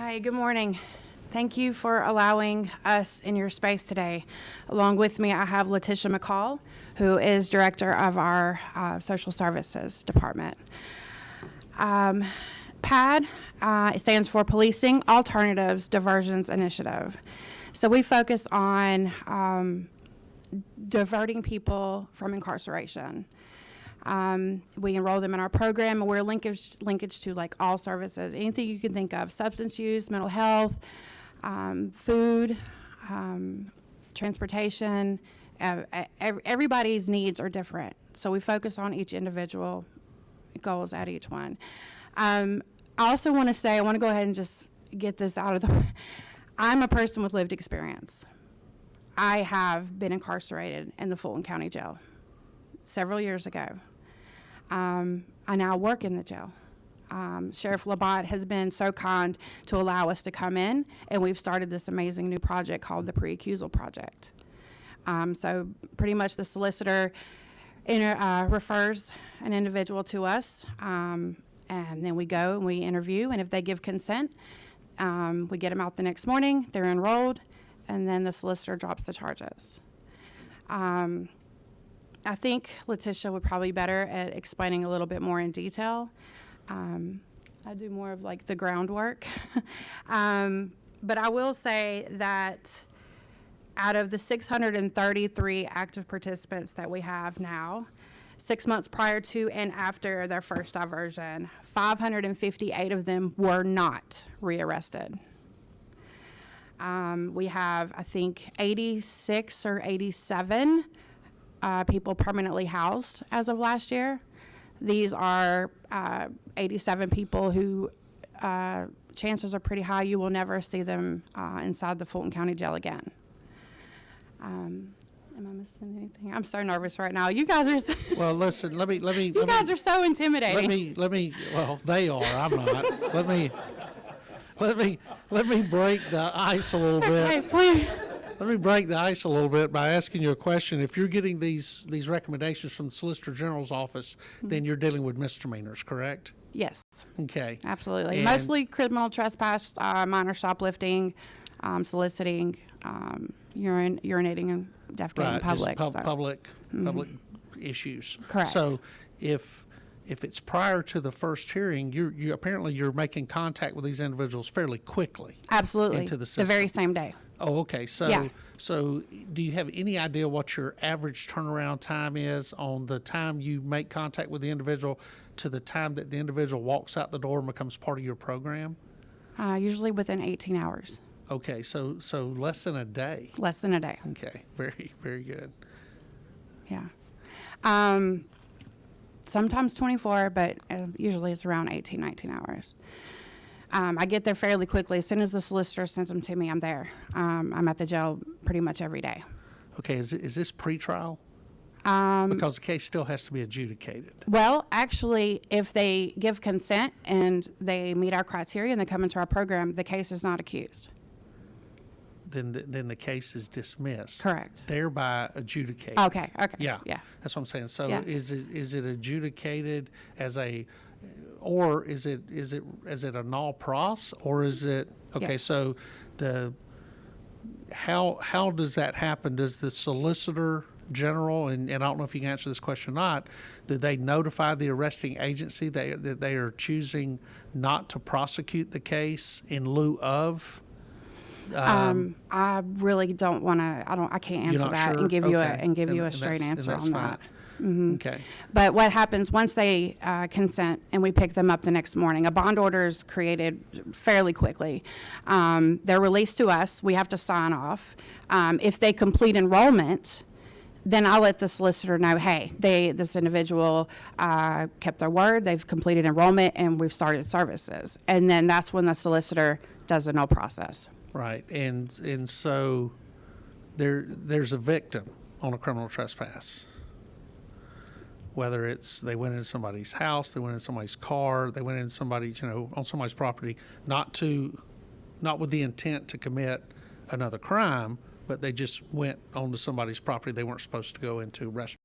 Hi, good morning. Thank you for allowing us in your space today. Along with me, I have Letitia McCall, who is director of our social services department. PAD it stands for Policing Alternatives Diversions Initiative. So we focus on diverting people from incarceration. We enroll them in our program, and we're linkage to like all services, anything you can think of: substance use, mental health, food, transportation. Everybody's needs are different, so we focus on each individual goals at each one. I also want to say, I want to go ahead and just get this out of the way. I'm a person with lived experience. I have been incarcerated in the Fulton County Jail several years ago. I now work in the jail. Sheriff Labatt has been so kind to allow us to come in, and we've started this amazing new project called the Pre-Accusal Project. So pretty much the solicitor refers an individual to us, and then we go and we interview, and if they give consent, we get them out the next morning, they're enrolled, and then the solicitor drops the charges. I think Letitia would probably be better at explaining a little bit more in detail. I do more of like the groundwork. But I will say that out of the 633 active participants that we have now, 6 months prior to and after their first diversion, 558 of them were not rearrested. We have, I think, 86 or 87 people permanently housed as of last year. These are 87 people who chances are pretty high you will never see them inside the Fulton County Jail again. Am I missing anything? I'm so nervous right now. You guys are. Well, listen. Let me. You guys are so intimidating. Let me. Well, they are. I'm not. Let me break the ice a little bit. Okay, please. Let me break the ice a little bit by asking you a question. If you're getting these recommendations from the Solicitor General's office, then you're dealing with misdemeanors, correct? Yes. Okay. Absolutely. And mostly criminal trespass, minor shoplifting, soliciting, urinating and defecating in public. Just public issues. Correct. So if it's prior to the first hearing, you apparently you're making contact with these individuals fairly quickly. Absolutely. Into the system. The very same day. Oh, okay. So, Yeah. So do you have any idea what your average turnaround time is on the time you make contact with the individual to the time that the individual walks out the door and becomes part of your program? Usually within 18 hours. Okay, so less than a day. Less than a day. Okay, very, very good. Yeah. Sometimes 24, but usually it's around 18, 19 hours. I get there fairly quickly. As soon as the solicitor sends them to me, I'm there. I'm at the jail pretty much every day. Okay, is this pretrial? Because the case still has to be adjudicated. Well, actually, if they give consent and they meet our criteria and they come into our program, the case is not accused. Then the case is dismissed. Correct. Thereby adjudicated. Okay. Yeah. Yeah. That's what I'm saying. So Yeah. is it adjudicated as a, or is it a null pros, or is it okay? Yes. So how does that happen? Does the Solicitor General, and I don't know if you can answer this question or not, did they notify the arresting agency that they are choosing not to prosecute the case in lieu of? I really don't want to. I can't answer that sure? and give you Okay. a straight answer that's on fine. that. Mm-hmm. Okay. But what happens once they consent and we pick them up the next morning? A bond order is created fairly quickly. They're released to us. We have to sign off. If they complete enrollment, then I'll let the solicitor know, hey, this individual kept their word. They've completed enrollment, and we've started services. And then that's when the solicitor does the no process. Right, and so there's a victim on a criminal trespass. Whether it's they went into somebody's house, they went into somebody's car, they went into somebody's, on somebody's property, not with the intent to commit another crime, but they just went onto somebody's property they weren't supposed to go into, restaurant.